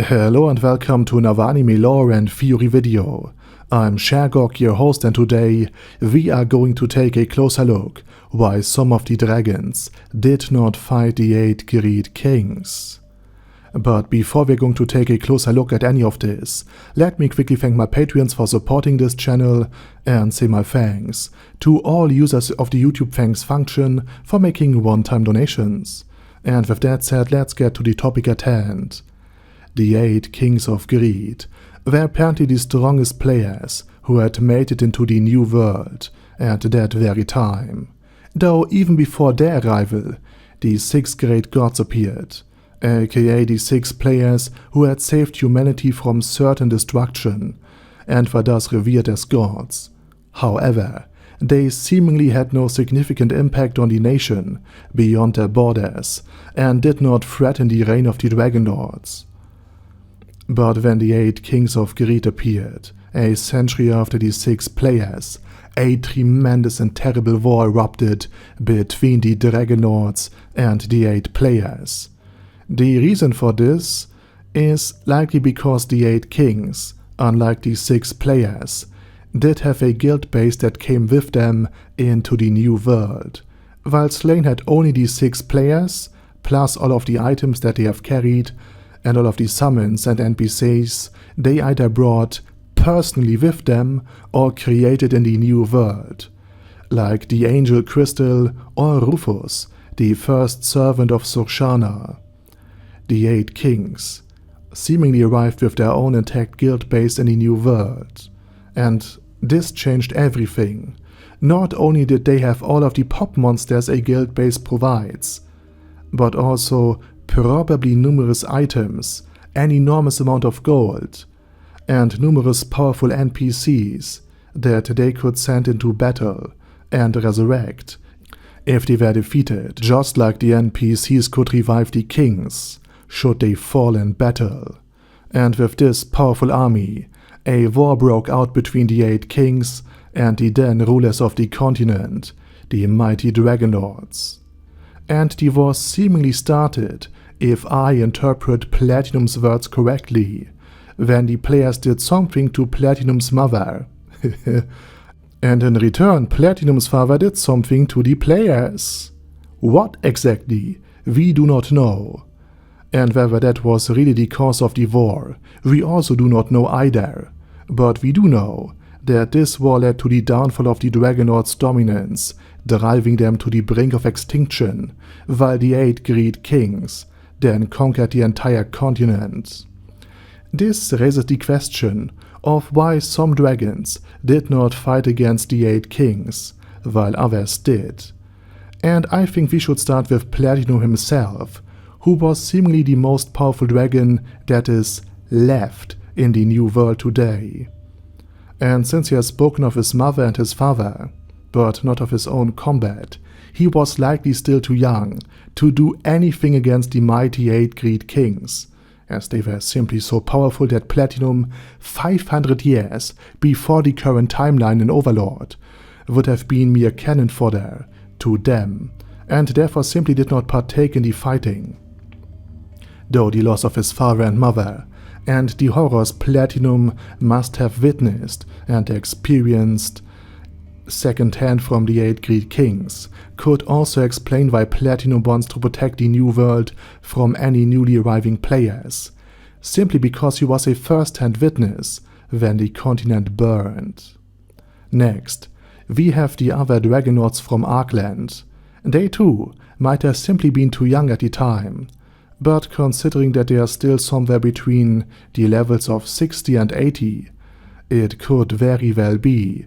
Hello and welcome to another anime lore and theory video. I'm Shergok, your host, and today we are going to take a closer look why some of the dragons did not fight the 8 great kings. But before we're going to take a closer look at any of this, let me quickly thank my Patreons for supporting this channel and say my thanks to all users of the YouTube thanks function for making one-time donations. And with that said, let's get to the topic at hand. The 8 Kings of Greed were apparently the strongest players who had made it into the New World at that very time, though even before their arrival, the 6 great gods appeared, aka the 6 players who had saved humanity from certain destruction and were thus revered as gods. However, they seemingly had no significant impact on the nation beyond their borders and did not threaten the reign of the Dragonlords. But when the 8 Kings of Greed appeared, a century after the 6 players, a tremendous and terrible war erupted between the Dragonlords and the 8 players. The reason for this is likely because the 8 kings, unlike the 6 players, did have a guild base that came with them into the New World, while Slain had only the 6 players, plus all of the items that they have carried, and all of the summons and NPCs they either brought personally with them or created in the New World, like the Angel Crystal or Rufus, the first servant of Surshana. The 8 kings seemingly arrived with their own intact guild base in the New World, and this changed everything. Not only did they have all of the pop monsters a guild base provides, but also probably numerous items, an enormous amount of gold, and numerous powerful NPCs that they could send into battle and resurrect if they were defeated, just like the NPCs could revive the kings should they fall in battle. And with this powerful army, a war broke out between the 8 kings and the then rulers of the continent, the mighty Dragonlords. And the war seemingly started, if I interpret Platinum's words correctly, when the players did something to Platinum's mother. And in return, Platinum's father did something to the players. What exactly? We do not know. And whether that was really the cause of the war, we also do not know either. But we do know that this war led to the downfall of the Dragonlords' dominance, driving them to the brink of extinction, while the 8 great kings then conquered the entire continent. This raises the question of why some dragons did not fight against the 8 kings, while others did. And I think we should start with Platinum himself, who was seemingly the most powerful dragon that is left in the New World today. And since he has spoken of his mother and his father, but not of his own combat, he was likely still too young to do anything against the mighty 8 great kings, as they were simply so powerful that Platinum, 500 years before the current timeline in Overlord, would have been mere cannon fodder to them, and therefore simply did not partake in the fighting. Though the loss of his father and mother, and the horrors Platinum must have witnessed and experienced second-hand from the 8 great kings, could also explain why Platinum wants to protect the New World from any newly arriving players, simply because he was a first-hand witness when the continent burned. Next, we have the other Dragonlords from Arkland. They too might have simply been too young at the time, but considering that they are still somewhere between the levels of 60 and 80, it could very well be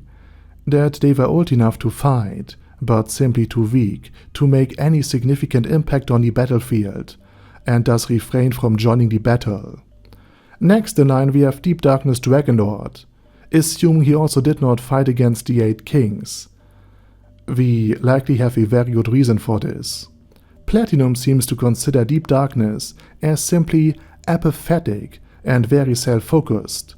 that they were old enough to fight, but simply too weak to make any significant impact on the battlefield, and thus refrained from joining the battle. Next in line we have Deep Darkness Dragonlord, assuming he also did not fight against the 8 kings. We likely have a very good reason for this. Platinum seems to consider Deep Darkness as simply apathetic and very self-focused.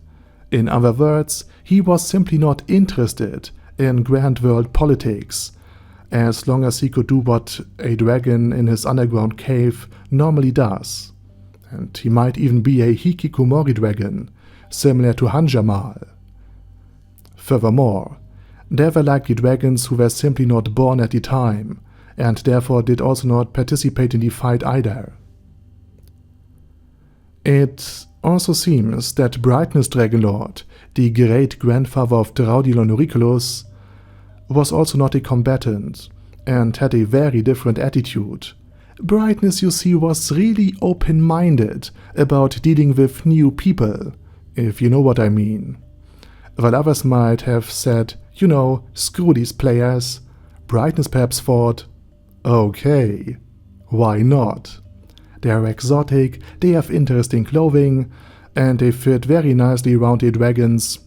In other words, he was simply not interested in grand world politics, as long as he could do what a dragon in his underground cave normally does. and he might even be a hikikomori dragon, similar to Hanjamal. Furthermore, there were likely dragons who were simply not born at the time, and therefore did also not participate in the fight either. It also seems that Brightness Dragonlord, the great-grandfather of Draudilon Auriculus, was also not a combatant, and had a very different attitude. Brightness, you see, was really open-minded about dealing with new people, if you know what I mean. While others might have said, you know, screw these players, Brightness perhaps thought, okay, why not? They are exotic, they have interesting clothing, and they fit very nicely around a dragon's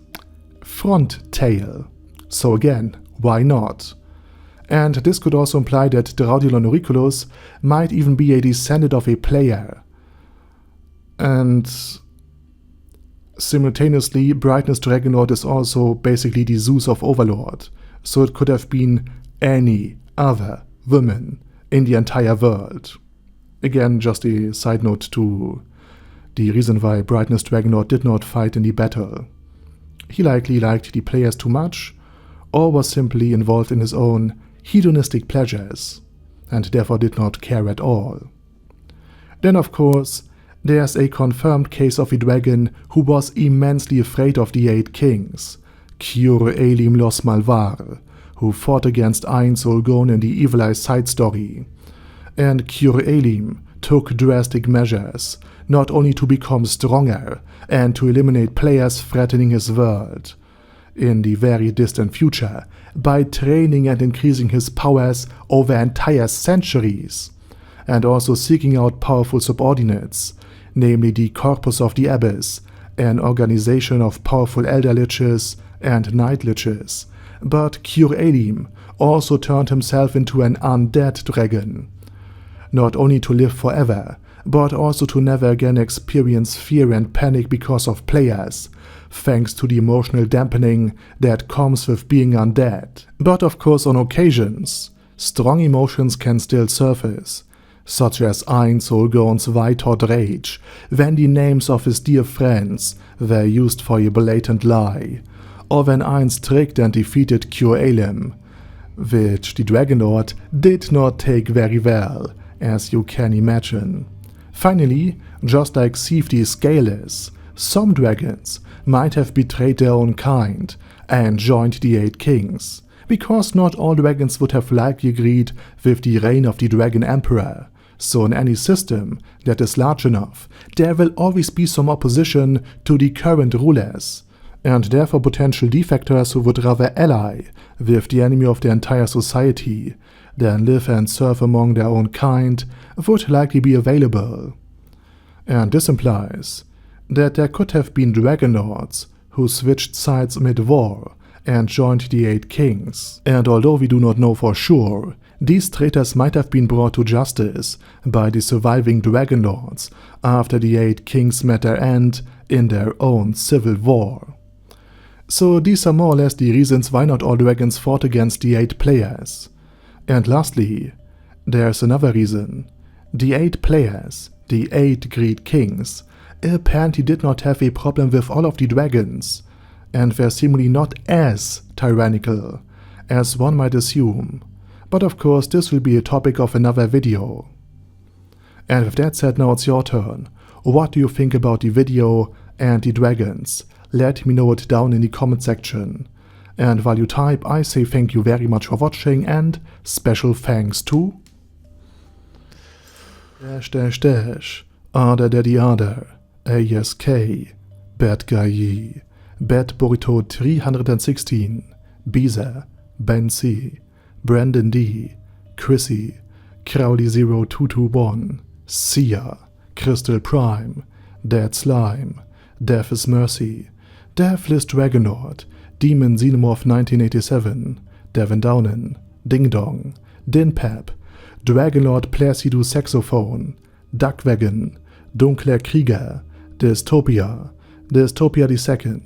front tail. So again, why not? And this could also imply that Draudilon Auriculus might even be a descendant of a player. And simultaneously, Brightness Dragonlord is also basically the Zeus of Overlord, so it could have been any other woman in the entire world. Again, just a side note to the reason why Brightness Dragonlord did not fight in the battle. He likely liked the players too much, or was simply involved in his own hedonistic pleasures, and therefore did not care at all. Then of course, there's a confirmed case of a dragon who was immensely afraid of the 8 kings, Cure Elim Los Malvar, who fought against Ain Solgon in the Evil Eye side story. And Cure Elim took drastic measures, not only to become stronger and to eliminate players threatening his world in the very distant future, by training and increasing his powers over entire centuries, and also seeking out powerful subordinates, namely the Corpus of the Abyss, an organization of powerful Elder Liches and Night Liches. But Cure Elim also turned himself into an undead dragon, not only to live forever, but also to never again experience fear and panic because of players, thanks to the emotional dampening that comes with being undead. But of course, on occasions, strong emotions can still surface, such as Ain Solgon's white-hot rage, when the names of his dear friends were used for a blatant lie, or when Ain's tricked and defeated Cure Elim, which the Dragonlord did not take very well, as you can imagine. Finally, just like Sif the Scaleless, some dragons might have betrayed their own kind and joined the 8 kings, because not all dragons would have likely agreed with the reign of the Dragon Emperor. So in any system that is large enough, there will always be some opposition to the current rulers, and therefore potential defectors who would rather ally with the enemy of the entire society than live and serve among their own kind would likely be available. And this implies that there could have been Dragonlords who switched sides mid-war and joined the 8 kings. And although we do not know for sure, these traitors might have been brought to justice by the surviving Dragonlords after the 8 kings met their end in their own civil war. So these are more or less the reasons why not all dragons fought against the 8 players. And lastly, there's another reason. The 8 players, the 8 great kings, apparently did not have a problem with all of the dragons, and were seemingly not as tyrannical as one might assume. But of course this will be a topic of another video. And with that said, now it's your turn. What do you think about the video and the dragons? Let me know it down in the comment section. And while you type, I say thank you very much for watching, and special thanks to Ada Daddy Ada, ASK, Bad Guy, Bad Burrito 316, Bisa, Ben C, Brandon D, Chrissy, Crowley0221, Sia, Crystal Prime, Dead Slime, Death is Mercy, Deathless Dragonlord, Demon Xenomorph 1987, Devin Downen, Ding Dong, Dinpep, Dragonlord Placido Saxophone, Duckwagon, Dunkler Krieger, Dystopia, Dystopia II,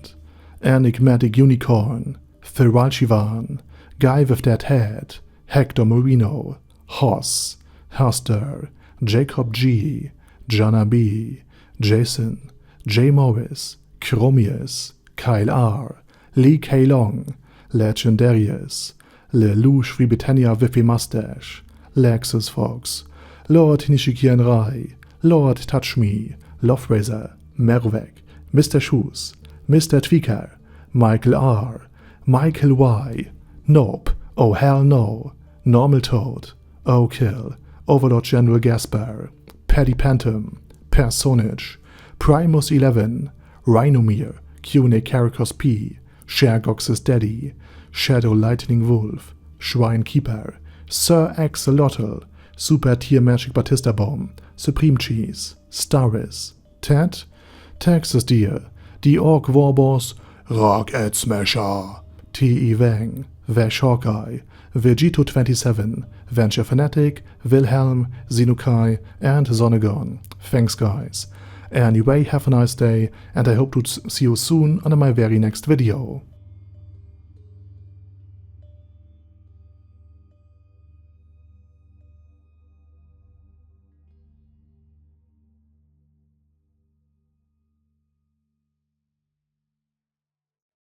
Enigmatic Unicorn, Thiralchivan, Guy with That Head, Hector Marino, Hoss, Huster, Jacob G, Jana B, Jason, J. Morris, Chromius, Kyle R., Lee K. Long, Legendarius, Lelouch wie Britannia with a Mustache, Lexus Fox, Lord Nishikian Rai, Lord Touch Me, Loverazor, Mervek, Mr. Shoes, Mr. Tweaker, Michael R., Michael Y., Nope, Oh Hell No, Normal Toad, Oh Kill, Overlord General Gaspar, Paddy Pantum, Personage, Primus 11, Rhinomere, Q&A Caracos P, Shergox's Daddy, Shadow Lightning Wolf, Schweinekeeper, Sir Axolotl, Super Tier Magic Batista Bomb, Supreme Cheese, Staris, Ted, Texas Deer, The Orc Warboss, Rock Ed Smasher, T.E. Wang, Vash Hawkeye, Vegito 27, Venture Fanatic, Wilhelm, Zinukai, and Zonegon. Thanks guys. Anyway, have a nice day, and I hope to see you soon on my very next video.